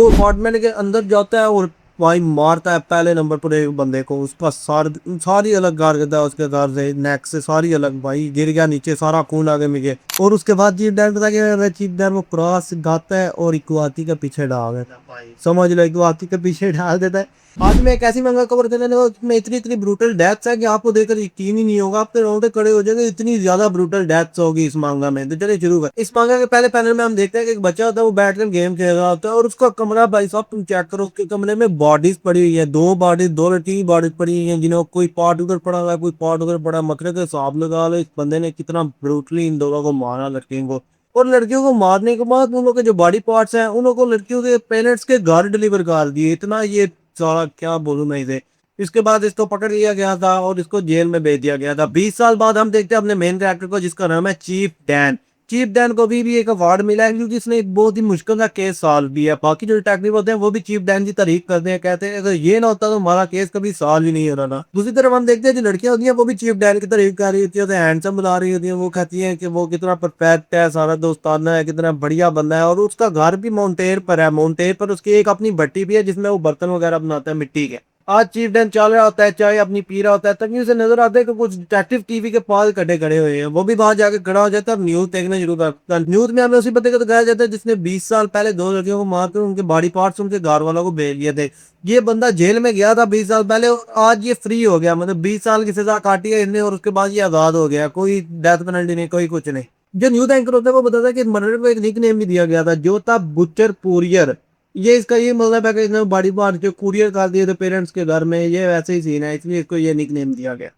वो अपार्टमेंट के अंदर जाता है और भाई मारता है पहले नंबर पर एक बंदे को। उसका सारी अलग गार करता है, उसके गार से नेक से सारी अलग, भाई गिर गया नीचे, सारा खून आगे में गया। और उसके बाद चीफ डैन पता क्या, चीफ डैन वो क्रॉस गाता है और इक्वाती का पीछे डाल देता है भाई, समझ लो इक्वाती के पीछे डाल देता है। आज मैं एक ऐसी मंगा कवर करने लगा उसमें इतनी इतनी ब्रूटल डेथ्स है कि आपको देखकर यकीन ही नहीं होगा, आप तो रोंगटे खड़े हो जाएंगे, इतनी ज्यादा ब्रूटल डेथ्स होगी इस मांगा में। तो चलिए शुरू कर। इस मांगा के पहले पैनल में हम देखते हैं कि एक बच्चा होता है, वो बैठकर गेम खेल रहा होता है और उसका कमरा, भाई साहब तुम चेक करो, उसके कमरे में बॉडीज पड़ी हुई है, दो बॉडीज, दो लड़की की बॉडीज पड़ी हुई है, जिन्होंने कोई पार्ट उधर पड़ा हुआ है, कोई पार्ट उधर पड़ा। मतलब के हिसाब लगा लो इस बंदे ने कितना ब्रूटली इन दोनों को मारा, लड़कियों को। और लड़कियों को मारने के बाद उन लोगों के जो बॉडी पार्ट्स हैं उन लोगों को लड़कियों के पेरेंट्स के घर डिलीवर कर दिए। इतना ये सारा क्या बोलूं मैं इसे। इसके बाद इसको पकड़ लिया गया था और इसको जेल में भेज दिया गया था। 20 साल बाद हम देखते हैं अपने मेन कैरेक्टर को, जिसका नाम है चीफ डैन। चीफ डैन को भी एक अवार्ड मिला है क्योंकि इसने एक बहुत ही मुश्किल सा केस सॉल्व किया है। बाकी जो डिटेक्टिव होते हैं वो भी चीफ डैन की तारीफ करते हैं, कहते हैं अगर ये ना होता तो हमारा केस कभी सॉल्व ही नहीं हो रहा ना। दूसरी तरफ हम देखते हैं जो लड़कियां होती हैं वो भी चीफ डैन की तारीफ कर रही होती है, हैंडसम बुला रही होती है। वो कहती है कि वो कितना परफेक्ट है, सारा दोस्ताना है, कितना बढ़िया बंदा है। और उसका घर भी माउंटेन पर है, माउंटेन पर उसकी एक अपनी भट्टी भी है जिसमें वो बर्तन वगैरह बनाता है मिट्टी के। आज चीफ डैन चल रहा होता है, चाय अपनी पी रहा होता है, तभी उसे नजर आता है कि कुछ डिटेक्टिव टीवी के पास कटे खड़े हुए हैं। वो भी वहां जाके खड़ा हो जाता है और न्यूज देखना शुरू करता है। न्यूज में हमें उसी बंदे को दिखाया जाता है जिसने 20 साल पहले दो लड़कियों को मारकर उनके बॉडी पार्ट्स उनके घर वालों को भेज दिए थे। ये बंदा जेल में गया था 20 साल पहले और आज ये फ्री हो गया, मतलब 20 साल की सजा काटी है इसने और उसके बाद ये आजाद हो गया। कोई डेथ पेनल्टी नहीं, कोई कुछ नहीं। जो न्यूज एंकर होता है वो बताता है कि मर्डर को एक निक नेम भी दिया गया था जो था बुचर कुरियर। ये इसका ये मतलब है कि इसने बॉडी पार्ट जो कुरियर कर दिए थे पेरेंट्स के घर में, ये वैसे ही सीन है, इसलिए इसको ये निक नेम दिया गया।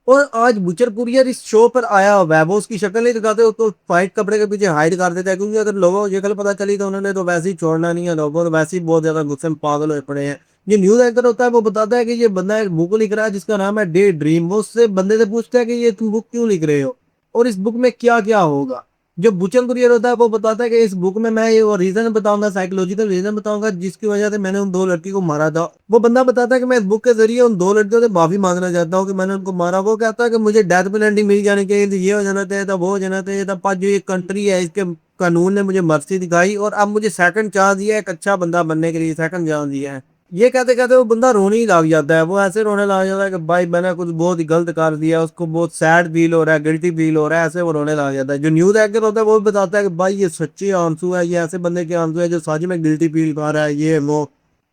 और आज बुचर कुरियर इस शो पर आया हुआ है, वो उसकी शक्ल नहीं दिखाते, उसको फाइट कपड़े के पीछे हाइड कर देता है क्योंकि अगर लोगों को ये कल पता चली तो उन्होंने तो वैसे ही छोड़ना नहीं है, लोगों तो वैसे ही बहुत ज्यादा गुस्से में पागल हुए पड़े हैं। ये न्यूज एंकर होता है वो बताता है कि ये बंदा एक बुक लिख रहा है जिसका नाम है डे ड्रीम। वो उससे बंदे से पूछता है कि ये तुम बुक क्यों लिख रहे हो और इस बुक में क्या क्या होगा। जो बुचन कुरियर होता है वो बताता है कि इस बुक में मैं ये रीजन बताऊंगा, साइकोलॉजिकल रीजन बताऊंगा जिसकी वजह से मैंने उन दो लड़की को मारा था। वो बंदा बताता है कि मैं इस बुक के जरिए उन दो लड़कियों से माफी मांगना चाहता हूँ कि मैंने उनको मारा। वो कहता है कि मुझे डेथ पेनल्टी मिल जानी चाहिए थी, ये हो जाना चाहिए था, वो हो जाना चाहिए था, पर जो ये कंट्री है इसके कानून ने मुझे मर्जी दिखाई और अब मुझे सेकंड चांस दिया है, एक अच्छा बंदा बनने के लिए सेकंड चांस दिया है। ये कहते कहते वो बंदा रोने ही लग जाता है। वो ऐसे रोने लग जाता है कि भाई मैंने कुछ बहुत ही गलत कर दिया, उसको बहुत सैड फील हो रहा है, गिल्टी फील हो रहा है, ऐसे वो रोने लग जाता है। जो न्यूज एंकर होता है वो भी बताता है कि भाई ये सच्चे आंसू है, ये ऐसे बंदे के आंसू है जो सच में गिल्टी फील कर रहा है, ये वो।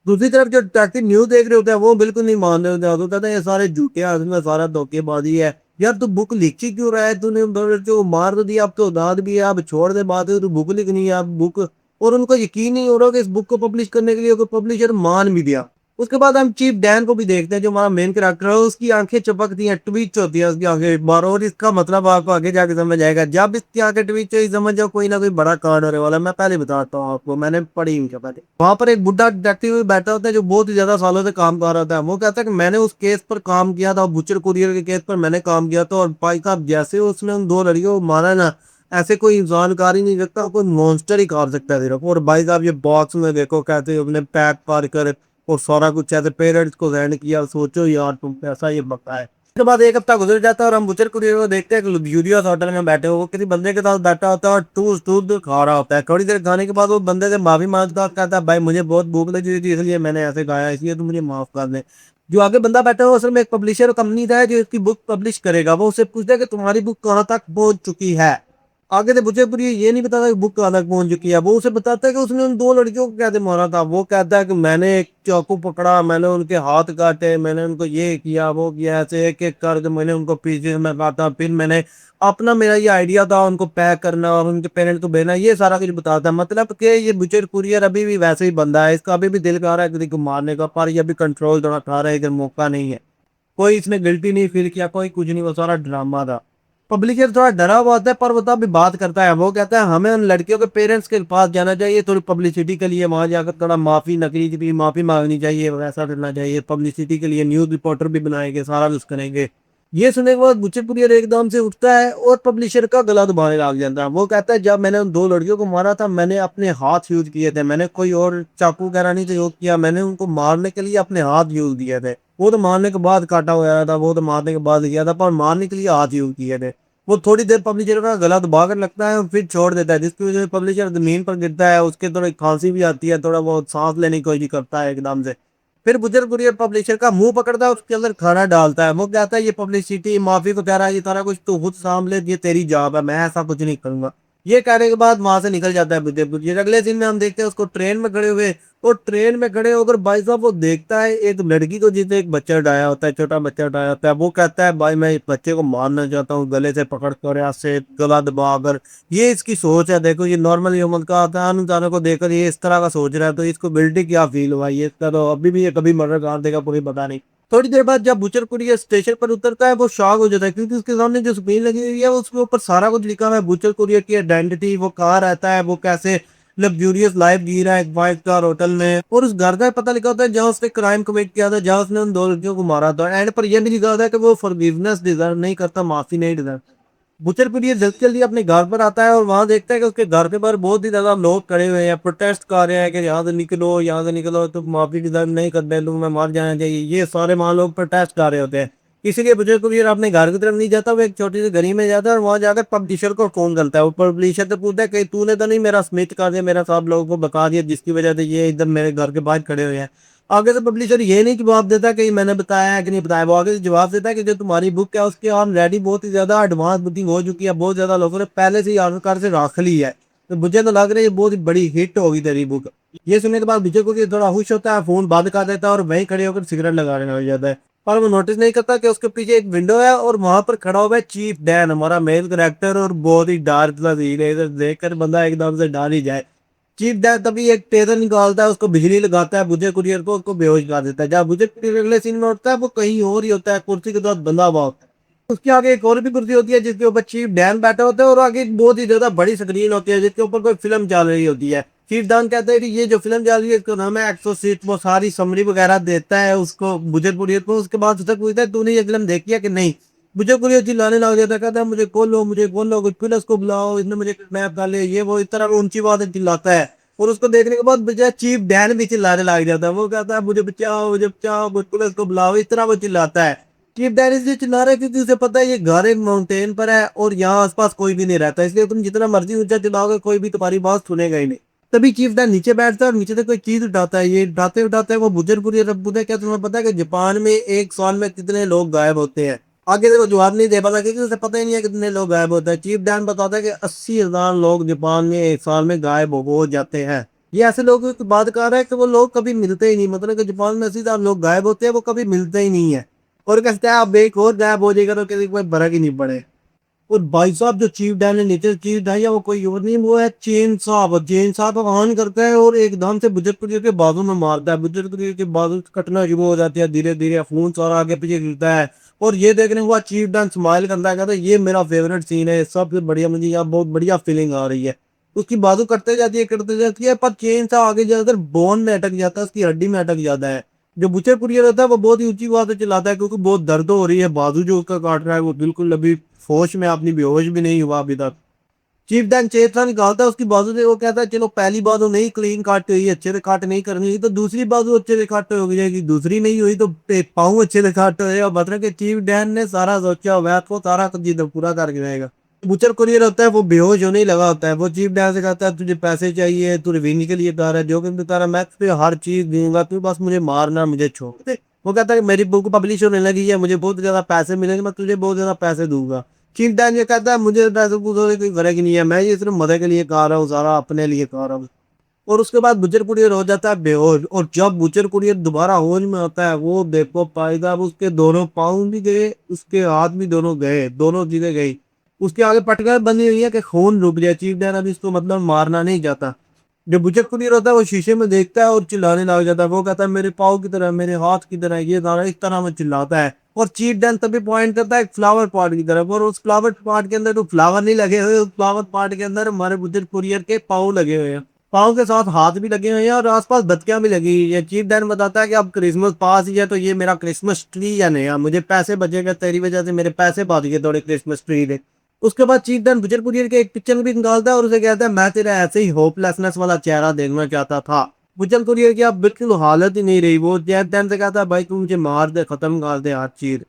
दूसरी तरफ जो डिटेक्टिव न्यूज देख रहे होते हैं वो बिल्कुल नहीं मान रहे होते हैं, वो कहते हैं ये सारे झूठे हैं, इसमें सारा धोखेबाजी है। यार तू बुक लिखी क्यों रहा है, तूने दो लड़कियों को मार तो दिया, अब तो औलाद भी है, अब छोड़ दे बात है, तू बुक लिखनी है अब बुक। और उनको यकीन नहीं हो रहा कि इस बुक को पब्लिश करने के लिए कोई पब्लिशर मान भी दिया। उसके बाद हम चीफ डैन को भी देखते हैं जो हमारा मेन कैरेक्टर है। उसकी आंखें चपकती हैं, ट्वीच होती है उसकी आंखें एक बार, और इसका मतलब आपको आगे जाके समझ आएगा। जब इसकी आंखें ट्वीच हुई समझ जाओ कोई ना कोई बड़ा कांड होने वाला है। मैं पहले बताता हूँ आपको, मैंने पढ़ी हुई है पहले। वहां पर एक बुढ़ा डिटेक्टिव बैठा होता है जो बहुत ही ज्यादा सालों से काम कर रहा था। वो कहता है कि मैंने उस केस पर काम किया था, बुचर कुरियर के केस पर मैंने काम किया था, और भाई साहब जैसे उसने उन दो लड़कियों को मारा ना, ऐसे कोई इंसान कार ही नहीं सकता, कोई मॉन्स्टर ही कर सकता है सिर्फ। और भाई साहब ये बॉक्स में देखो कैसे अपने पैक पार कर और सारा कुछ ऐसे पेरेंट्स को सेंड किया। सोचो यार तुम पैसा ये बता है। उसके बाद एक हफ्ता गुजर जाता है और हम बुचर कुरियर को देखते हैं कि लग्जूरियस होटल में बैठे हो, वो किसी बंदे के साथ बैठा होता है और टूस टूस खा रहा होता है। थोड़ी देर खाने के बाद वो बंदे से माफी मांगता है, कहता है भाई मुझे बहुत भूख लगी हुई थी इसलिए मैंने ऐसे खाया, इसलिए तुम मुझे माफ कर दे। जो आगे बंदा बैठा है वो असल में एक पब्लिशर कंपनी था जो इसकी बुक पब्लिश करेगा। वो उससे पूछता है कि तुम्हारी बुक कहाँ तक पहुंच चुकी है। आगे से मुझे पूरी ये नहीं बताता कि बुक कहाँ तक पहुंच चुकी है। वो उसे बताता है कि उसने उन दो लड़कियों को कैसे मारा था। वो कहता है कि मैंने एक चाकू पकड़ा, मैंने उनके हाथ काटे, मैंने उनको ये किया वो किया, ऐसे एक एक करके मैंने उनको पीछे में काटा, फिर मैंने अपना मेरा ये आइडिया था उनको पैक करना और उनके पेरेंट्स को भेजना, ये सारा कुछ बताता है। मतलब कि ये बुचर कुरियर अभी भी वैसे ही बंदा है, इसका अभी भी दिल कर रहा है किसी को मारने का, पर ये अभी कंट्रोल थोड़ा खा रहा है, इधर मौका नहीं है। कोई इसने गिल्टी नहीं फील किया, कोई कुछ नहीं, वो सारा ड्रामा था। पब्लिशर थोड़ा डरा हुआ होता है पर वो तब भी बात करता है। वो कहता है हमें उन लड़कियों के पेरेंट्स के पास जाना चाहिए, थोड़ी पब्लिसिटी के लिए वहां जाकर थोड़ा माफी नकली की भी माफी मांगनी चाहिए, वैसा करना चाहिए पब्लिसिटी के लिए, न्यूज रिपोर्टर भी बनाएंगे, सारा कुछ करेंगे। ये सुनने के बाद बुच्चे कुरियर एकदम से उठता है और पब्लिशर का गला दबाने लग जाता है। वो कहता है जब मैंने उन दो लड़कियों को मारा था मैंने अपने हाथ यूज किए थे, मैंने कोई और चाकू वगैरह नहीं यूज किया, मैंने उनको मारने के लिए अपने हाथ यूज किए थे। वो तो मारने के बाद काटा हुआ था, वो तो मारने के बाद किया था, पर मारने के लिए हाथ यूज किए थे। वो थोड़ी देर पब्लिशर का गला दबा कर लगता है और फिर छोड़ देता है, जिसकी वजह से पब्लिशर जमीन पर गिरता है, उसके थोड़ी खांसी भी आती है, थोड़ा बहुत सांस लेने की कोशिश करता है एकदम से। फिर बुजुर्ग कुरियर पब्लिशर का मुंह पकड़ता है, उसके अंदर खाना डालता है, वो कहता है ये पब्लिसिटी माफी को कह रहा है, ये सारा कुछ तू खुद सामले, ये तेरी जॉब है, मैं ऐसा कुछ नहीं करूंगा। ये कहने के बाद वहां से निकल जाता है बुजुर्ग कुरियर। अगले दिन में हम देखते हैं उसको ट्रेन में खड़े हुए, और ट्रेन में खड़े होकर भाई साहब वो देखता है एक लड़की को, जिसे एक बच्चा उठाया होता है, छोटा बच्चा उठाया होता है। वो कहता है भाई मैं इस बच्चे को मारना चाहता हूँ, गले से पकड़ कर ऐसे गला दबा कर। ये इसकी सोच है, देखो ये नॉर्मल ह्यूमन का आता है, इंसानों को देखकर ये इस तरह का सोच रहा है, तो इसको गिल्टी क्या फील हुआ, ये इसका तो अभी भी ये कभी मर्डर कर देगा कोई पता नहीं। थोड़ी देर बाद जब बुचर कुरियर स्टेशन पर उतरता है, वो शॉक हो जाता है, क्योंकि उसके सामने जो स्क्रीन लगी हुई है उसके ऊपर सारा कुछ लिखा हुआ है, बुचर कुरियर की आइडेंटिटी, वो कहाँ रहता है, वो कैसे लग्जूरियस लाइफ जी रहा है एक 5 स्टार होटल में, और उस घर का पता लिखा होता है जहाँ उसने क्राइम कमिट किया था, जहाँ उसने उन 2 लड़कियों को मारा था। एंड पर यह भी लिखा होता है कि वो फॉरगिवनेस डिजर्व नहीं करता, माफी नहीं डिजर्व। बुचर फिर ये जल्दी जल्दी अपने घर पर आता है और वहां देखता है कि उसके घर के बाहर बहुत ही ज्यादा लोग खड़े हुए हैं, प्रोटेस्ट कर रहे हैं कि यहाँ से निकलो, यहाँ से निकलो, तो माफी डिजर्व नहीं करते, तुम्हें मार जाना चाहिए। ये सारे वहां लोग प्रोटेस्ट कर रहे होते हैं। इसीलिए बुजुर्ग कबीर अपने घर की तरफ नहीं जाता, वो एक छोटी सी गली में जाता है और वहां जाकर पब्लिशर को फोन करता है। वो पब्लिशर से पूछता है कि तूने तो नहीं मेरा स्मिथ कर दिया, मेरा सब लोगों को बता दिया, जिसकी वजह से ये इधर मेरे घर के बाहर खड़े हुए हैं। आगे से पब्लिशर ये नहीं जवाब देता कि मैंने बताया है कि नहीं बताया, वो आगे से जवाब देता है कि जो तुम्हारी बुक है उसकी ऑलरेडी बहुत ही ज्यादा एडवांस बुकिंग हो चुकी है, बहुत ज्यादा लोगों ने पहले से ही ऑर्डर कर से रख ली है, तो मुझे तो लग रहा है ये बहुत ही बड़ी हिट होगी तेरी बुक। ये सुनने के बाद विजय को थोड़ा खुश होता है, फोन बंद कर देता है और वहीं खड़े होकर सिगरेट लगाने लग जाता है। पर वो नोटिस नहीं करता कि उसके पीछे एक विंडो है और वहां पर खड़ा हुआ है चीफ डैन, हमारा मेल करेक्टर, और बहुत ही डार्क सा सीन है, इधर देखकर बंदा एकदम से डर ही जाए। चीफ डैन तभी एक टेजर निकालता है, उसको बिजली लगाता है बुझे कुरियर को, उसको बेहोश कर देता है। जब बुझे कुरियर अगले सीन में उठता है वो कहीं और ही होता है, कुर्सी के साथ बंधा हुआ होता है। उसके आगे एक और भी कुर्सी होती है जिसके ऊपर चीफ डैन बैठा होता है, और आगे एक बहुत ही ज्यादा बड़ी स्क्रीन होती है जिसके ऊपर कोई फिल्म चल रही होती है। चीफ डैन कहता है कि ये जो फिल्म चल रही है इसका नाम है एक्सोसिस्ट, वो सारी समरी वगैरह देता है उसको बुझे कुरियर को। उसके बाद उससे पूछता है तूने ये फिल्म देखी है कि नहीं। मुझे कुरियर चिल्लाने लग जाता है, कहता है मुझे खोलो कुछ पुलिस को बुलाओ, इसने मुझे किडनैप कर लिया, ये वो इस तरह ऊंची बात चिल्लाता है। और उसको देखने के बाद बेचारा चीफ डैन भी चिल्लाने लग जाता है, वो कहता है मुझे बचाओ, पुलिस को बुलाओ, इस तरह वो चिल्लाता है। चीफ डैन इसलिए चिल्ला रहा है क्योंकि उसे पता है ये घर एक माउंटेन पर है और यहाँ आसपास कोई भी नहीं रहता, इसलिए तुम जितना मर्जी ऊंचा चिल्लाओगे कोई भी तुम्हारी बात सुनेगा ही नहीं। तभी चीफ डैन नीचे बैठता है और नीचे से कोई चीज उठाता है, ये उठाते उठाते वो बुजुर्ग रब्बू ने, क्या तुम्हें पता है कि जापान में एक साल में कितने लोग गायब होते हैं। आगे से वो जवाब नहीं दे पाता क्योंकि उसे पता ही नहीं है कितने लोग गायब होते हैं। चीफ डैन बताता है कि 80,000 लोग जापान में एक साल में गायब हो जाते हैं। ये ऐसे लोगों की बात कर रहा है कि वो लोग कभी मिलते ही नहीं, मतलब कि जापान में 80,000 लोग गायब होते हैं, वो कभी मिलते ही नहीं है। और कहता है अब एक और गायब हो जाएगा तो किसी को कोई फर्क ही नहीं पड़े। और भाई साहब जो चीफ डैन ने नीचे चीफ ढाई है वो कोई और नहीं, वो है चेन साहब। और चेन साहब ऑन करता है और एकदम से बुजुर्ग कुरियर के बाजू में मारता है, बुजुर्ग कुरियर के बाजू कटना शुरू हो जाती है, धीरे धीरे खून सारा आगे पीछे गिरता है। और ये देखने के बाद चीफ डैन स्माइल करता है, कहता है ये मेरा फेवरेट सीन है, सबसे बढ़िया, मुझे यहाँ बहुत बढ़िया फीलिंग आ रही है। उसकी बाजू कटते जाती है, पर चेन साहब आगे जाकर बोन में अटक जाता है, उसकी हड्डी में अटक जाता है। जो बुचर कुरियर होता है वो बहुत ही ऊंची आवाज से चिल्लाता है क्योंकि बहुत दर्द हो रही है, बाजू जो उसका काट रहा है वो बिल्कुल अभी होश में, अपनी बेहोश भी नहीं हुआ अभी तक। चीफ डैन चेतना निकालता है उसकी बाजू से, वो कहता है चलो पहली बाजू नहीं क्लीन काट हुई, अच्छे से काट नहीं करनी हुई तो दूसरी बाजू अच्छे से काट हो जाएगी, दूसरी नहीं हुई तो पाँव अच्छे से काट हो जाएगा। मतलब कि चीफ डैन ने सारा सोचा हुआ है, तो सारा चीज पूरा करके जाएगा। बुचर कुरियर होता है वो बेहोश होने ही लगा होता है, वो चीफ डैन से कहता है तुझे पैसे चाहिए, तू रिवीनी के लिए कह रहा है, जो कि बता रहा मैं तुझे हर चीज दूंगा, तू बस मुझे मारना, मुझे छोड़ दे। वो कहता है कि मेरी बुक पब्लिश होने लगी है, मुझे बहुत ज्यादा पैसे मिलेंगे, मैं तुझे बहुत ज्यादा पैसे दूंगा। चीफ डैन ये कहता है मुझे पैसे पूछो कोई फर्क नहीं है, मैं ये सिर्फ मदद के लिए कह रहा हूँ, सारा अपने लिए कह रहा हूँ। और उसके बाद बुचर कुरियर हो जाता है बेहोश, और जब बुचर कुरियर दोबारा होश में आता है वो देखो भाई साहब उसके दोनों पाँव भी गए, उसके हाथ भी दोनों गए, दोनों चीजें गई। उसके आगे पटका बनी हुई है कि खून रुक जाए, चीफ डैन अब इसको मतलब मारना नहीं चाहता। जो बुचर कुरियर होता है वो शीशे में देखता है और चिल्लाने लग जाता है, वो कहता है मेरे पाँव की तरह, मेरे हाथ की तरह, ये सारा इस तरह में चिल्लाता है। और चीफ डैन तभी पॉइंट करता है एक फ्लावर पॉट की तरफ, और उस फ्लावर पॉट के अंदर तो फ्लावर नहीं लगे हुए, उस फ्लावर पॉट के अंदर हमारे बुचर कुरियर के पाँव लगे हुए हैं, पाँव के साथ हाथ भी लगे हुए हैं और आसपास बत्तियां भी लगी हुई है। चीफ डैन बताता है कि अब क्रिसमस पास ही है तो ये मेरा क्रिसमस ट्री या नहीं, मुझे पैसे बचेगा, तेरी वजह से मेरे पैसे पा दिए थोड़े क्रिसमस ट्री ने। उसके बाद चीफ डैन बुचर कुरियर के एक पिक्चर भी निकालता है और उसे कहता है मैं तेरा ऐसे ही होपलेसनेस वाला चेहरा देखना चाहता था। बुचर कुरियर की अब बिल्कुल हालत ही नहीं रही, वो चीफ डैन से कहता है भाई तू मुझे मार दे, खत्म कर दे हर चीज।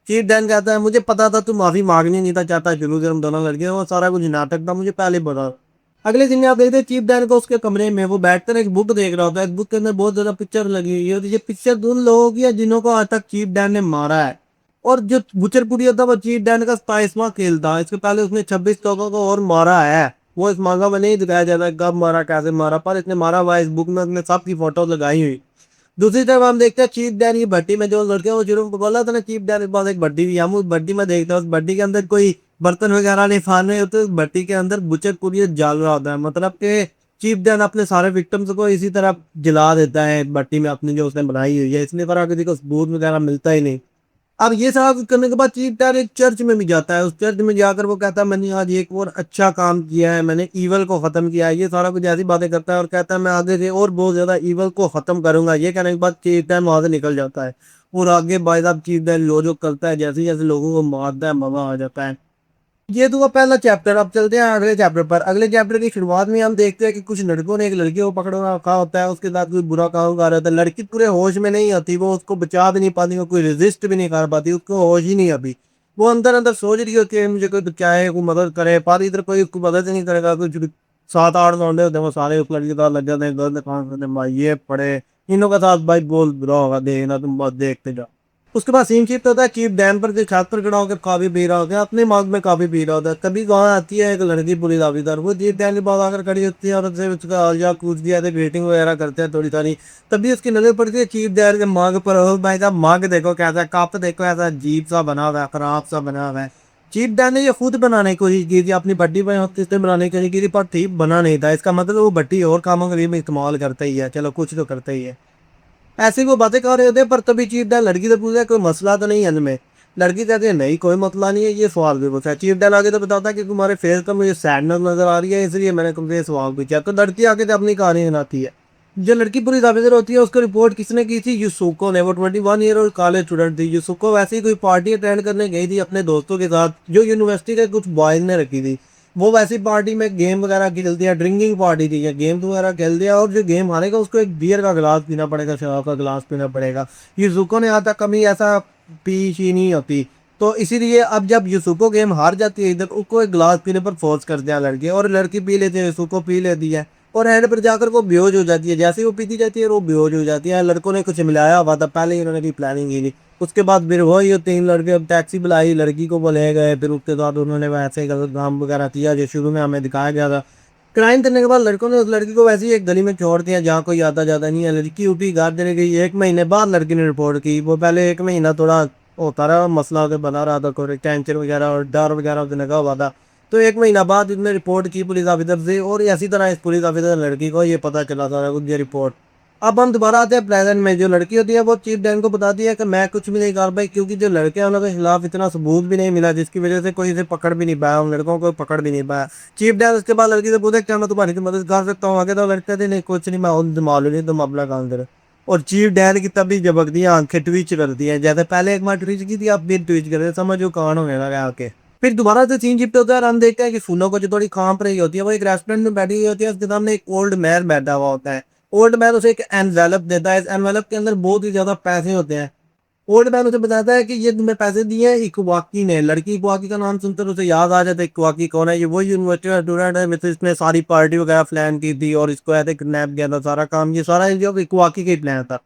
चीफ डैन कहता है मुझे पता था तू माफी मांगनी नहीं था चाहता शुरू से हम दोनों लड़के, वो सारा कुछ नाटक था, मुझे पहले ही पता था। अगले दिन में आप देखते हैं चीफ डैन को उसके कमरे में वो बैठकर एक बुक देख रहा होता है, बुक के अंदर बहुत ज्यादा पिक्चर लगी हुई है, और ये पिक्चर उन लोगों की है जिन्हों को आज तक चीफ डैन ने मारा है। और जो बुचरपुरी होता है वो चीफ डैन का 27वां खेल था, इसके पहले उसने 26 लोगों को और मारा है। वो इस मांगा में नहीं दिखाया जाता कब मारा कैसे मारा, पर इसने मारा हुआ है, इस बुक में उसने सबकी फोटो लगाई हुई। दूसरी तरफ हम देखते हैं चीफ डैन की भट्टी में जो लड़के वो शुरू में बोला था ना, चीफ डैन के पास एक भट्टी भी, हम उस भट्टी में देखते हैं उस भट्टी के अंदर कोई बर्तन वगैरह नहीं फान रहे होते, उस भट्टी के अंदर बुचर कुरियत जल रहा होता है, मतलब कि चीफ डैन अपने सारे विक्टिम्स को इसी तरह जला देता है भट्टी में अपनी जो उसने बनाई हुई है, इसलिए पर किसी को सबूत वगैरह मिलता ही नहीं। अब ये सारा कुछ करने के बाद चीफ डैन एक चर्च में भी जाता है, उस चर्च में जाकर वो कहता है मैंने आज एक और अच्छा काम किया है, मैंने ईवल को खत्म किया है, ये सारा कुछ ऐसी बातें करता है और कहता है मैं आगे से और बहुत ज्यादा ईवल को खत्म करूंगा। ये कहने के बाद चीफ डैन वहां से निकल जाता है और आगे भाई साहब चीफ डैन जो करता है, जैसे जैसे लोगों को मारता है मजा आ जाता है। ये तो हुआ पहला चैप्टर। अब चलते हैं अगले चैप्टर पर। अगले चैप्टर की शुरुआत में हम देखते हैं कि कुछ लड़कों ने एक लड़की को पकड़ रखा होता है, उसके साथ कोई बुरा काम कर रहा होता है, लड़की पूरे होश में नहीं आती, वो उसको बचा भी नहीं पाती, वो कोई रेजिस्ट भी नहीं कर पाती, उसको होश ही नहीं अभी। वो अंदर अंदर सोच रही होती है मुझे कोई बचाए कोई मदद करे, पर इधर कोई उसको मदद ही नहीं करेगा। कुछ 7-8 लौंडे होते हैं वो सारे उस लड़की के साथ लग जाते हैं, गलत काम करते हैं, भाई ये पड़े इनों के साथ भाई बहुत बुरा होगा, देखना तुम बस देखते जाओ। उसके बाद सीन शिफ्ट होता है चीफ डैम पर, जो छत पर खड़ा होकर काफी पी रहा होता है, अपने मग में काफी पी रहा होता है। तभी वहां आती है एक लड़की पुलिस ऑफिसर, वो चीफ डैम के पास आकर खड़ी होती है और उससे उसका हालचाल पूछ दिया थे, वेटिंग वगैरह करते हैं थोड़ी सारी। तभी उसकी नजर पड़ती है चीफ डैम के मग पर। ओ भाई साहब मग देखो कैसा, कप देखो ऐसा अजीब सा बना हुआ है, खराब सा बना हुआ है। चीफ डैम ने ये खुद बनाने की कोशिश की थी, अपनी भट्टी पर इससे बनाने की कोशिश की थी, पर ठीक बना नहीं था। इसका मतलब वो भट्टी और कामों के लिए भी इस्तेमाल करता ही है, चलो कुछ तो करता ही है। ऐसी वो बातें कर रहे होते हैं, पर तभी चीफ डैन लड़की से पूछता है कोई मसला तो नहीं है इनमें। लड़की कहती है नहीं कोई मसला नहीं है, ये सवाल भी पूछा है। चीफ डैन आगे तो बताता है कि तुम्हारे फेस पर मुझे सैडनेस नजर आ रही है, इसलिए मैंने तुमसे ये सवाल पूछा। तो लड़की आगे तो अपनी कहानी सुनाती है। जो लड़की पुलिस ऑफिसर होती है उसको रिपोर्ट किसने की थी, यूसुको ने। वो 21 ईयर ओल्ड कॉलेज स्टूडेंट थी। यूसुको वैसे ही कोई पार्टी अटेंड करने गई थी अपने दोस्तों के साथ, जो यूनिवर्सिटी के कुछ बॉयज ने रखी थी। वो वैसी पार्टी में गेम वगैरह खेल दिया, ड्रिंकिंग पार्टी थी, या गेम वगैरह खेल दिया, और जो गेम हारेगा उसको एक बियर का गिलास पीना पड़ेगा, शराब का गिलास पीना पड़ेगा। यूसुको ने आज तक कभी ऐसा पी शी नहीं होती, तो इसीलिए अब जब यूसुको गेम हार जाती है इधर, उसको एक गिलास पीने पर फोर्स कर दिया लड़के, और लड़की पी लेती है, यूसुको पी लेती है, और एंड पर जाकर वो बेहोश हो जाती है। जैसे ही वो पीती जाती है वो बेहोश हो जाती है। लड़कों ने कुछ मिलाया हुआ था पहले ही, उन्होंने भी प्लानिंग की थी। उसके बाद फिर वही 3 लड़के टैक्सी बुलाई, लड़की को वो ले गए, फिर उसके बाद उन्होंने वैसे गलत काम वगैरह किया जो शुरू में हमें दिखाया गया था। क्राइम करने के बाद लड़कों ने उस लड़की को वैसे ही एक गली में छोड़ दिया जहाँ कोई आता जाता नहीं है। लड़की उठी घर चली गई। 1 महीने बाद लड़की ने रिपोर्ट की। वो पहले 1 महीना थोड़ा होता रहा मसला, उसे बना रहा था, कोई टेंशन वगैरह और डर वगैरह उसे लगा हुआ था। तो 1 महीना बाद उसने रिपोर्ट की पुलिस ऑफिसर से, और इसी तरह इस पुलिस ऑफिसर लड़की को ये पता चला था ये रिपोर्ट। अब हम दोबारा आते हैं प्रेजेंट में। जो लड़की होती है वो चीफ डैन को बताती है कि मैं कुछ भी नहीं कर पाई, क्योंकि जो लड़के हैं उनके खिलाफ इतना सबूत भी नहीं मिला, जिसकी वजह से कोई इसे पकड़ भी नहीं पाया, उन लड़कों को पकड़ भी नहीं पाया। चीफ डैन उसके बाद लड़की से पूछे क्या मैं तुम्हारी मदद कर सकता हूँ आगे, तो लड़के थे नहीं कुछ नहीं, मैं मालूम नहीं, तुम अपना काम करो। और चीफ डैन की तभी जबकती है, आंखें ट्विच करती है, जैसे पहले एक बार ट्विच की थी अब फिर ट्विच कर रहे, समझो कान होने लगा आके। फिर दोबारा से सीन शिफ्ट होता है और हम देखते हैं कि फूलों को जो थोड़ी कांप रही होती है, वो एक रेस्टोरेंट में बैठी हुई होती है, उसके सामने एक ओल्ड मैन बैठा हुआ होता है। ओल्ड मैन उसे एक एनवेलप देता है, इस एनवेलप के अंदर बहुत ही ज्यादा पैसे होते हैं। ओल्ड मैन उसे बताता है कि ये तुम्हें पैसे दिए हैं इकवाकी ने। लड़की इकवाकी का नाम सुनकर उसे याद आ जाता है इकवाकी कौन है, ये वो यूनिवर्सिटी का स्टूडेंट है, मतलब इसने सारी पार्टी वगैरह प्लान की थी और इसको ऐसे किडनैप किया था, सारा काम ये सारा जो इकवाकी का ही प्लान था।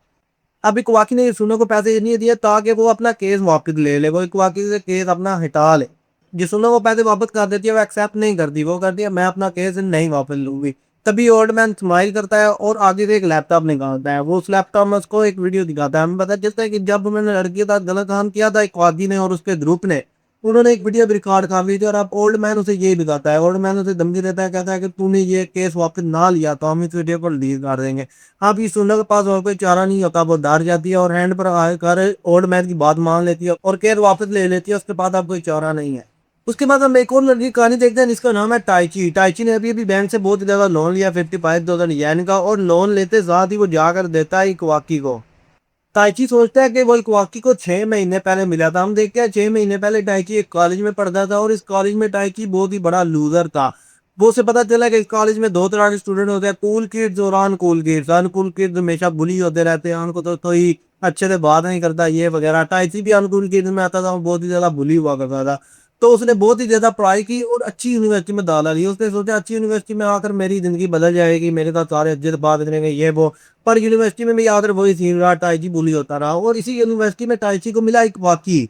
अब इकवाकी ने सुनो को पैसे इसलिए दिए ताकि वो अपना केस वापस ले ले, वो इकवाकी से केस अपना हटा ले। जिसने वो पैसे वापस कर देती है वो एक्सेप्ट नहीं करती, वो करती है मैं अपना केस नहीं वापस लूंगी। तभी ओल्ड मैन स्माइल करता है और आगे से एक लैपटॉप निकालता है। वो उस लैपटॉप में उसको एक वीडियो दिखाता है। हमें पता चलता है कि जब उन्होंने लड़की के साथ गलत काम किया था इकवाकी ने और उसके ग्रुप ने, उन्होंने एक वीडियो भी रिकॉर्ड कर ली थी, और अब ओल्ड मैन उसे ये बताता है। ओल्ड मैन उसे धमकी देता है, कहता है कि तूने ये केस वापस ना लिया तो हम इस वीडियो को रिलीज कर देंगे। अब इस सुनने के पास और कोई चारा नहीं होता, वो डर जाती है और हैंड पर आकर ओल्ड मैन की बात मान लेती है और केस वापस ले लेती है। उसके बाद अब कोई चारा नहीं है। उसके बाद हम एक और लड़की की कहानी देखते हैं जिसका नाम है टाइची। टाइची ने अभी अभी बैंक से बहुत ज्यादा लोन लिया 55,000 येन का, और लोन लेते साथ ही वो जाकर देता है इकवाकी को। टाइची सोचता है कि वो इकवाकी को 6 महीने पहले मिला था। हम देखते हैं 6 महीने पहले टाइची एक कॉलेज में पढ़ता था, और इस कॉलेज में टाइची बहुत ही बड़ा लूजर था। वो उसे पता चला कि इस कॉलेज में दो तरह के स्टूडेंट होते हैं, कूल किड्स और अनकूल किड्स। अनकूल किड्स हमेशा बुली होते रहते हैं, उनको तो कोई अच्छे से बात नहीं करता ये वगैरह। टाइची भी अनुकूल केस में आता था, वो बहुत ही ज्यादा बुली हुआ करता था। तो उसने बहुत ही ज्यादा पढ़ाई की और अच्छी यूनिवर्सिटी में दाखिला लिया। उसने सोचा अच्छी यूनिवर्सिटी में आकर मेरी जिंदगी बदल जाएगी, मेरे साथ सारे अच्छे से बात करेंगे ये वो। पर यूनिवर्सिटी में भी आकर वही सीन रहा, टाइची बुली होता रहा। और इसी यूनिवर्सिटी में टाइची को मिला एक वाकी।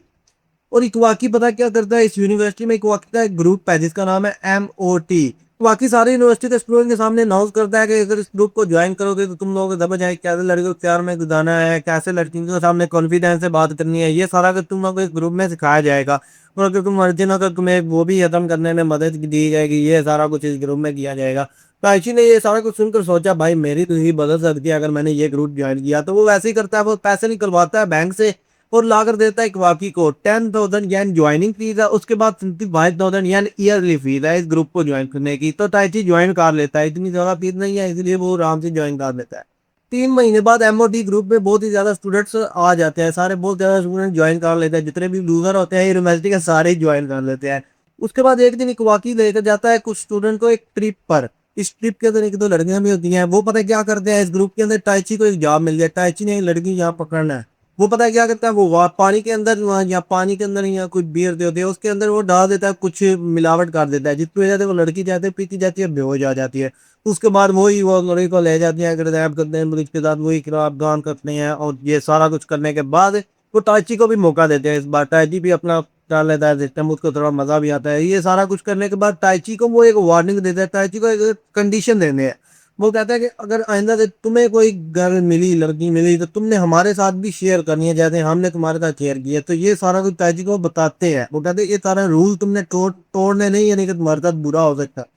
और इकवाकी पता क्या करता है, इस यूनिवर्सिटी में इकवाकी का एक ग्रुप है जिसका नाम है MOT। बाकी सारे यूनिवर्सिटी के स्टूडेंट के सामने अनाउंस करता है कि अगर इस ग्रुप को ज्वाइन करोगे तो तुम लोग समझ आए कैसे लड़के को प्यार में गुजारना है, कैसे लड़कियों के सामने कॉन्फिडेंस से बात करनी है, ये सारा अगर तुम लोग को इस ग्रुप में सिखाया जाएगा। और अगर तुम अर्जुन, अगर तुम्हें वो भी खत्म करने में मदद दी जाएगी, ये सारा कुछ इस ग्रुप में किया जाएगा। तो आयशी ने ये सारा कुछ सुनकर सोचा भाई मेरी तो ही बदल सकती है अगर मैंने ये ग्रुप ज्वाइन किया। तो वो वैसे ही करता है, वो पैसे निकलवाता है बैंक से और लाकर देता है इकवाकी को 10,000 येन ज्वाइनिंग फीस है। उसके बाद 25,000 येन ईयरली फीस है इस ग्रुप को ज्वाइन करने की। तो टाइची ज्वाइन कर लेता है, इतनी ज्यादा फीस नहीं है इसलिए वो आराम से ज्वाइन कर लेता है। 3 महीने बाद MOT ग्रुप में बहुत ही ज्यादा स्टूडेंट्स आ जाते हैं, सारे बहुत ज्यादा स्टूडेंट ज्वाइन कर लेते हैं, जितने भी लूजर होते हैं यूनिवर्सिटी के सारे ज्वाइन कर लेते हैं। उसके बाद एक दिन इकवाकी लेकर जाता है कुछ स्टूडेंट को एक ट्रिप पर। इस ट्रिप के अंदर एक दो लड़कियां भी होती हैं। वो पता है क्या करते हैं, इस ग्रुप के अंदर टाइची को एक जॉब मिल गया, टाइची ने एक लड़की यहाँ पकड़ना है। वो पता है क्या करता है, वो पानी के अंदर या पानी के अंदर या कुछ बियर दे होती है उसके अंदर वो डाल देता है, कुछ मिलावट कर देता है जिसकी वजह से वो लड़की जाती है, पीती जाती है, बेहोश आ जाती है। उसके बाद वही वो लड़की को ले जाते हैं, किडनैप करते हैं, पुलिस के साथ वही खिलाफगान करते हैं। और ये सारा कुछ करने के बाद वो टाइची को भी मौका देते हैं। इस बार टाइची भी अपना डाल लेता है सिस्टम, उसको थोड़ा मजा भी आता है। ये सारा कुछ करने के बाद टाइची को वो एक वार्निंग देता है, टाइची को एक कंडीशन देने हैं। वो कहता है कि अगर आइंदा से तुम्हें कोई गर्ल मिली, लड़की मिली, तो तुमने हमारे साथ भी शेयर करनी है जैसे हमने तुम्हारे साथ शेयर किया। तो ये सारा कुछ ताजी को बताते हैं। वो कहते हैं ये सारा रूल तुमने तोड़ने नहीं, यानी कि तुम्हारे साथ बुरा हो सकता है।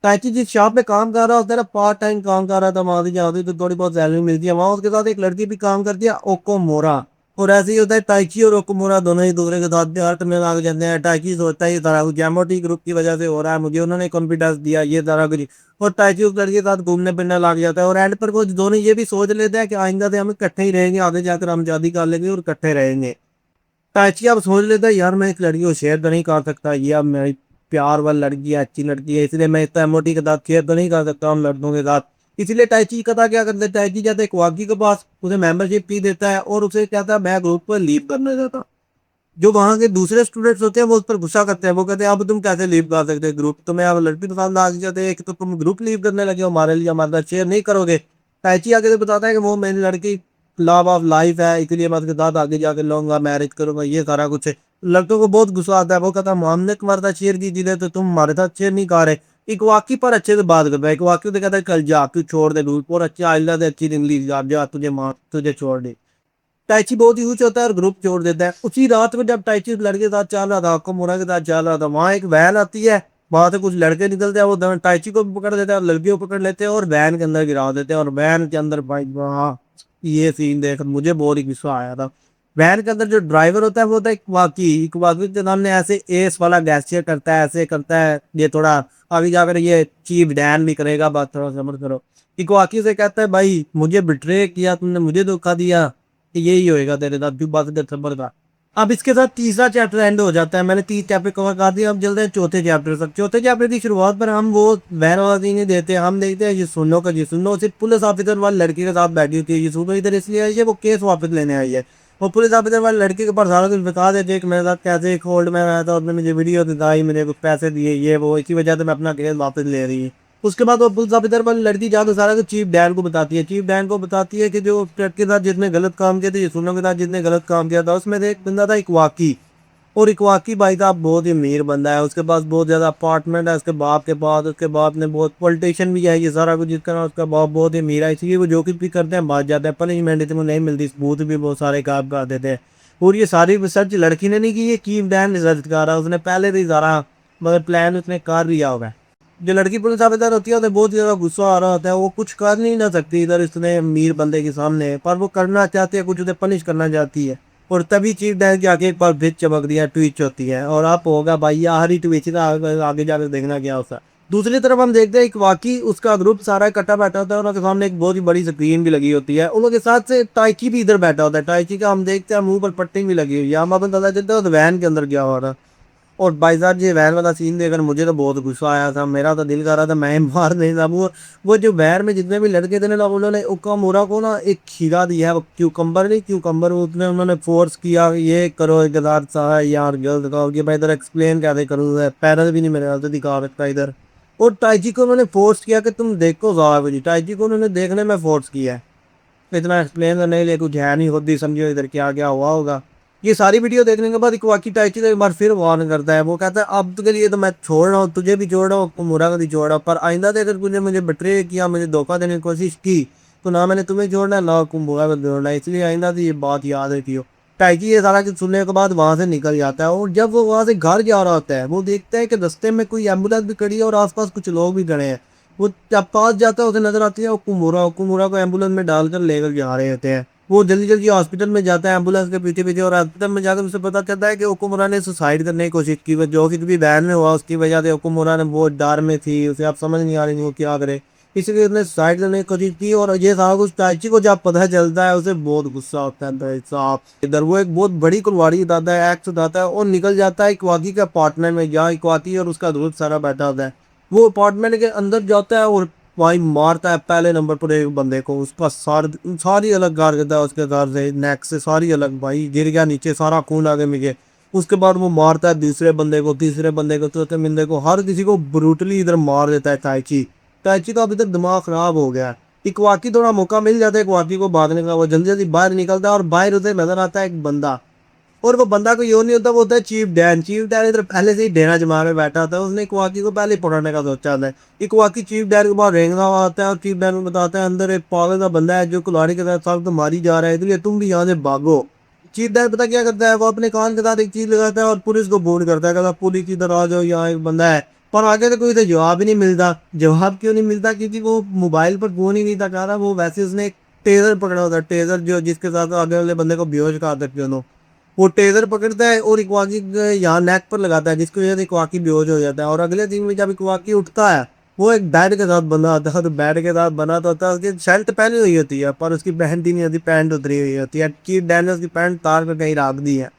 ताकि जिस शॉप पे काम कर रहा होता है ना, पार्ट टाइम काम कर रहा था, वहां से जाती तो थोड़ी बहुत सैलरी मिलती है। वहां उसके साथ एक लड़की भी काम करती है, ओकोमोरा। और ऐसे ही होता है, टाइची और ओकोमोरा दोनों ही दूसरे के साथ प्यार करने लग जाते हैं। टाइची सोचता है ये सारा कुछ जैमोटी ग्रुप की वजह से हो रहा है, मुझे उन्होंने कॉन्फिडेंस दिया, ये सारा कुछ। और टाइची उस लड़के के साथ घूमने फिरने लग जाता है। और एंड पर वो दोनों ये भी सोच लेते हैं कि आइंदा से हम इकट्ठे ही रहेंगे, आगे जाकर हम शादी कर लेंगे और इकट्ठे रहेंगे। टाइची अब सोच लेता है यार मैं इस लड़की को शेयर तो नहीं कर सकता, ये अब मेरी प्यार वाली लड़की है, अच्छी लड़की है, इसलिए मैं इतना MOT के साथ शेयर तो नहीं कर सकता हम लड़कों के साथ। इसलिए टाइची कथा क्या करता है, टाइची जाता है एक वाकी के पास, उसे मेंबरशिप फी देता है और उसे कहता है मैं ग्रुप पर लीव करना चाहता। जो वहां के दूसरे स्टूडेंट्स होते हैं वो उस पर गुस्सा करते हैं। वो कहते हैं अब तुम कैसे लीव कर सकते हो ग्रुप, तुम्हें अब लड़की के साथ आगे जाते हैं कि तो तुम ग्रुप लीव करने लगे हो, हमारे लिए हमारे साथ शेयर नहीं करोगे। टाइची आगे से बताता है कि वो मेरी लड़की लव ऑफ लाइफ है, इसलिए मैं उसके साथ आगे जाके लूंगा, मैरिज करूंगा, ये सारा कुछ है। लड़कों को बहुत गुस्सा आता है। वो कहता है हमने तुम्हारे साथ शेयर की चीजें तो तुम हमारे साथ शेयर नहीं कर रहे। एक वाकी पर अच्छे से बात करता है, एक वाकी से कहता है कल जा तू छोड़ दे ग्रुप और अच्छा आइंदा से अच्छी जिंदगी जा, तुझे मार तुझे छोड़ दे। टाइची बहुत ही ऊंच होता है और ग्रुप छोड़ देता है। उसी रात में जब टाइची उस लड़के के साथ चल रहा था, कोमोरा के साथ चल रहा था, वहां एक वैन आती है। वहां से कुछ लड़के निकलते हैं, वो टाइची को भी पकड़ देते हैं और लड़कियों को पकड़ लेते हैं और वैन के अंदर गिरा देते हैं। और वैन के अंदर भाई वहाँ ये सीन देख मुझे बहुत ही गुस्सा आया था। वैन के अंदर जो ड्राइवर होता है वो होता है इकवाकी के सामने ऐसे एस वाला गैस्चर करता है, ऐसे करता है, ये थोड़ा आगे जाकर ये चीफ डैन भी करेगा, बात थोड़ा समझ करो। इकवाकी से कहता है भाई मुझे बिट्रे किया तुमने, मुझे धोखा दिया, कि यही होएगा तेरे साथ भी बात कर समझ का। अब इसके साथ तीसरा चैप्टर एंड हो जाता है। मैंने 30 चैप्टर कवर कर दिया, अब चलते हैं चौथे चैप्टर तक। चौथे चैप्टर की शुरुआत पर हम वो वैन वाला सीन नहीं देते, हम देखते हैं यसूनो का। यसूनो सिर्फ पुलिस ऑफिसर वाली लड़की के साथ बैठी होती है। यसूनो इधर इसलिए आई है वो केस वापस लेने आई है। वो पुलिस ऑफिसर वाली लड़की के पास सारा कुछ बता देते कि मेरे साथ कैसे एक होल्ड में आया था, उसने मुझे वीडियो दिखाई, मुझे कुछ पैसे दिए, ये वो, इसी वजह से मैं अपना केस वापस ले रही है। उसके बाद वो पुलिस ऑफिसर वाली लड़की जाकर सारा कुछ चीफ डैन को बताती है। चीफ डैन को बताती है कि जो ट्रक के साथ जिसने गलत काम किया था, यसूनो के साथ जिसने गलत काम किया था, उसमें से एक बंदा था इकवाकी। और इकवाकी भाई साहब बहुत ही अमीर बंदा है, उसके पास बहुत ज्यादा अपार्टमेंट है उसके बाप के पास, उसके बाप ने बहुत पॉलिटिशियन भी है, ये सारा कुछ जिसका नाम उसका बाप बहुत ही अमीर है, इसलिए वो जो कुछ भी करते हैं भाग जाते हैं, पनिशमेंट इसमें नहीं मिलती, सबूत भी बहुत सारे काम कर देते हैं। और ये सारी रिसर्च लड़की ने नहीं की, ये चीफ डैन रिसर्च कर रहा है, उसने पहले से ही सारा मगर प्लान उसने कर लिया होगा। जो लड़की पुलिस ऑफिसर होती है उसे बहुत ज्यादा गुस्सा आ रहा होता है, वो कुछ कर नहीं ना सकती इधर इतने अमीर बंदे के सामने, पर वो करना चाहती है, कुछ उसे पनिश करना चाहती है। और तभी चीफ डैन की आगे एक बार फिर चमक दिया, ट्वीच होती है और आप होगा भाई हरी ट्वीच का आगे जाकर देखना क्या होता है। दूसरी तरफ हम देखते हैं एक वाकई उसका ग्रुप सारा इकट्ठा बैठा होता है और उनके सामने एक बहुत ही बड़ी स्क्रीन भी लगी होती है। उनके साथ से टाइची भी इधर बैठा होता है। टाइची का हम देखते हैं मुंह पर पट्टी भी लगी हुई है, हम अपन पता चलता है वैन के अंदर क्या हो रहा है। और भाई साहब ये वैन वाला सीन देखकर मुझे तो बहुत गुस्सा आया था। मेरा तो दिल कर रहा था मैं मार नहीं था। वो जो वैन में जितने भी लड़के थे ना उन्होंने उकामुरा को ना एक खीरा दिया है, वो क्यूकम्बर नहीं क्यूकम्बर, उसने उन्होंने फोर्स किया ये करो गदार सा है यार गलत करो कि भाई इधर एक्सप्लेन कैसे करूँ, पैरल भी नहीं मेरे हाथ से दिखा सकता इधर। और टाइची को उन्होंने फोर्स किया कि तुम देखो ज़रा, टाइची को उन्होंने देखने में फोर्स किया है। इतना एक्सप्लेन करने के लिए कुछ है नहीं, खुद ही समझो इधर क्या क्या हुआ होगा। ये सारी वीडियो देखने के बाद इकवाकी टाइची को एक बार फिर वार्न करता है। वो कहता है अब तो के लिए तो मैं छोड़ रहा हूँ, तुझे भी छोड़ रहा हूँ, मुरा को भी छोड़ रहा हूँ, पर आइंदा से अगर तूने मुझे बिट्रे किया, मुझे धोखा देने की कोशिश की, तो ना मैंने तुम्हें छोड़ना है ना कुम्भोरा को छोड़ना है, इसलिए आइंदा से ये बात याद रखियो। टाइची ये सारा कुछ सुनने के बाद वहां से निकल जाता है। और जब वो वहां से घर जा रहा होता है वो देखता है कि रास्ते में कोई एम्बुलेंस भी खड़ी है और आसपास कुछ लोग भी खड़े हैं। वो जब पास जाता है उसे नजर आती है वो कुमुरा को एम्बुलेंस में डालकर लेकर जा रहे होते हैं। वो जल्दी जल्दी हॉस्पिटल में जाता है एम्बुलेंस के पीछे पीछे, और हॉस्पिटल में जाकर उसे पता चलता है कि हुकुमरा ने सुसाइड करने की कोशिश की, जो कि भी वैन में हुआ उसकी वजह से हुकुमरा ने बहुत डर में थी, उसे अब समझ नहीं आ रही वो क्या करे, इसलिए उसने सुसाइड करने की कोशिश की। और ये सारा कुछ टाइची को जब पता चलता है उसे बहुत गुस्सा होता है भाई साहब। इधर वो एक बहुत बड़ी कुल्हाड़ी उठाता है, एक्स उठाता है और निकल जाता है इकवाकी के अपार्टमेंट में, जहाँ इकवाकी और उसका दोस्त सारा बैठा होता है। वो अपार्टमेंट के अंदर जाता है और भाई मारता है पहले नंबर पर एक बंदे को, उसका सारी अलग गार करता है, उसके गार से नेक से सारी अलग, भाई गिर गया नीचे, सारा खून आगे मिले। उसके बाद वो मारता है दूसरे बंदे को, तीसरे बंदे को, चौथे बंदे को, हर किसी को ब्रूटली इधर मार देता है टाइची। टाइची का अभी तक दिमाग खराब हो गया है। इकवाकी थोड़ा मौका मिल जाता है इकवाकी को भागने का, वो जल्दी जल्दी बाहर निकलता है और बाहर उसे नजर आता है एक बंदा। और वो बंदा को यो नहीं होता, वो होता है चीफ डैन। चीफ डैन इधर पहले से ही डेरा जमा में बैठा था, उसने इकवाकी को पहले ही पकड़ने का सोचा था। इकवाकी चीफ डैन के बाद रेंगना हुआ आता है और चीफ डैन को बताता है अंदर एक पागल का बंदा है जो कुल्हाड़ी के साथ सब तो मारी जा रहा है, इसलिए तुम भी यहाँ से भागो। चीफ डैन पता क्या करता है, वो अपने कान के साथ एक चीज लगाता है और पुलिस को फोन करता है, कहता पुलिस इधर आ जाओ यहाँ एक बंदा है। पर आगे तो कोई तो जवाब ही नहीं मिलता। जवाब क्यों नहीं मिलता, क्योंकि वो मोबाइल पर फोन ही नहीं था कर रहा, वो वैसे उसने एक टेजर पकड़ा होता है, टेजर जो जिसके साथ आगे वाले बंदे को बेहोश कर सकते हो। वो टेजर पकड़ता है और इकवाकी यहाँ नेक पर लगाता है, जिसकी वजह से इकवाकी बेहोश हो जाता है। और अगले दिन में जब इकवाकी उठता है वो एक बेड के साथ बना होता है, तो बेड के साथ बना तो होता है, उसकी शर्ट पहनी हुई होती है पर उसकी पहनती नहीं होती, पैंट उतरी हुई होती है। चीफ डैन ने उसकी पैंट तार कर कहीं रख दी है।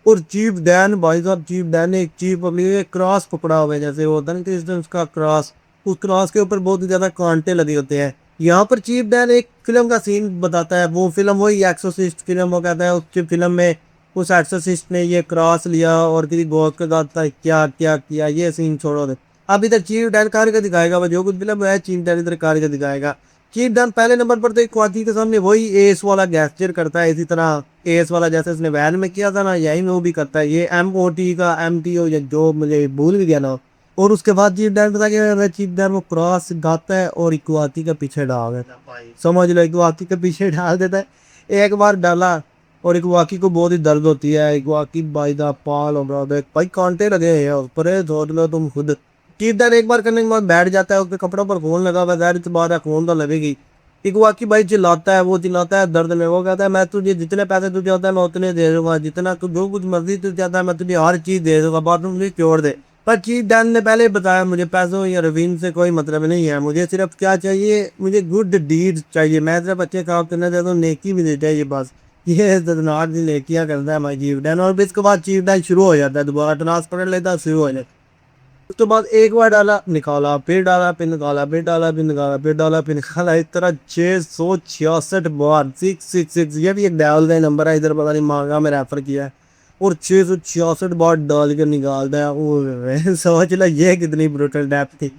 और चीफ डैन भाई साहब, चीफ डैन ने एक चीफ अपनी क्रॉस पकड़ा हुआ है, जैसे वो होता है ना क्रिश्चियंस का क्रॉस, उस क्रॉस के ऊपर बहुत ही ज्यादा कांटे लगे होते हैं। यहाँ पर चीफ डैन एक फिल्म का सीन बताता है, वो फिल्म वही एक्सोसिस्ट फिल्म, वो कहता है उस फिल्म में उस एक्सोसिस्ट ने ये क्रॉस लिया और किसी गौर के साथ क्या क्या किया, ये सीन छोड़ो दे। अब इधर चीफ डैन कार्य का दिखाएगा, वो जो कुछ फिल्म है चीफ डैन इधर कार्य का दिखाएगा। चीफ डैन पहले नंबर पर तो इकवाकी के सामने वही एस वाला गैस्चर करता है, इसी तरह एस वाला जैसे उसने वैन में किया था ना, यही में वो भी करता है, ये MOT का MTO या जो मुझे भूल भी गया ना। और उसके बाद चीफ डैन पता क्या करता है, चीफ डैन वो क्रॉस गाता है और इकवाकी का पीछे डाल देता है, भाई समझ लो इकवाकी के पीछे डाल देता है। एक बार डाला और इकवाकी को बहुत ही दर्द होती है, इकवाकी भाई दा पाल हो रहा है, भाई कांटे लगे हैं उस पर, सोच लो तुम खुद। चीफ डैन एक बार करने के बाद बैठ जाता है, उसके कपड़ों पर खून लगा हुआ है, जाहिर सी बात है खून तो लगेगी। इकवाकी भाई चिल्लाता है, वो चिल्लाता है दर्द में, वो कहता है मैं तुझे जितने पैसे तुझे होता है मैं उतने दे दूंगा, जितना तू जो कुछ मर्जी तुझे चाहता है मैं तुझे हर चीज दे दूंगा, बात मुझे छोड़ दे। पर चीफ डैन ने पहले ही बताया मुझे पैसों या रवीन से कोई मतलब नहीं है, मुझे सिर्फ क्या चाहिए, मुझे गुड डीड चाहिए, मैं सिर्फ अच्छे काम करना चाहता हूँ, नेकी भी दे चाहिए बस। ये दर्दनाक दी नेकियां करता है भाई चीफ डैन। और इसके बाद चीफ डैन शुरू हो जाता है, दोबारा टनास पकड़ लेता है, शुरू हो जाता है। उसके बाद एक बार डाला निकाला, फिर डाला फिर निकाला, फिर डाला फिर निकाला, फिर डाला फिर निकाला, इस तरह 666 बार, 666, ये भी एक डायल का नंबर है, इधर पता नहीं मांगा में रेफर किया है। और 666 बार डाल कर निकालता है, वो समझ लो ये कितनी ब्रूटल डेथ थी।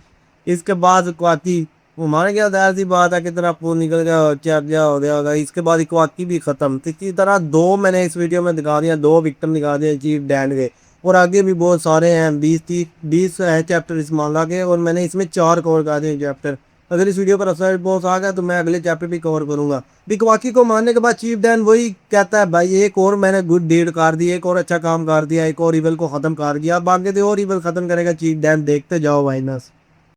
इसके बाद इकवाकी वो मार गया, जाहिर सी बात है कि तरह खून निकल गया, चर्चा हो गया होगा। इसके बाद इकवाकी भी खत्म। तो इसी तरह दो मैंने इस वीडियो में दिखा दिया, दो विक्टिम दिखा दिए चीफ डैन के, और आगे भी बहुत सारे हैं, 20 है चैप्टर इस मामला के, और मैंने इसमें 4 कवर कर दिए चैप्टर। अगर इस वीडियो पर असर बहुत आ गया तो मैं अगले चैप्टर भी कवर करूंगा। इकवाकी को मारने के बाद चीफ डैन वही कहता है भाई एक और मैंने गुड डीड कर दी, एक और अच्छा काम कर दिया, एक और इवल को खत्म कर दिया, अब आगे तो और इवल खत्म करेगा चीफ डैन, देखते जाओ भाई नस।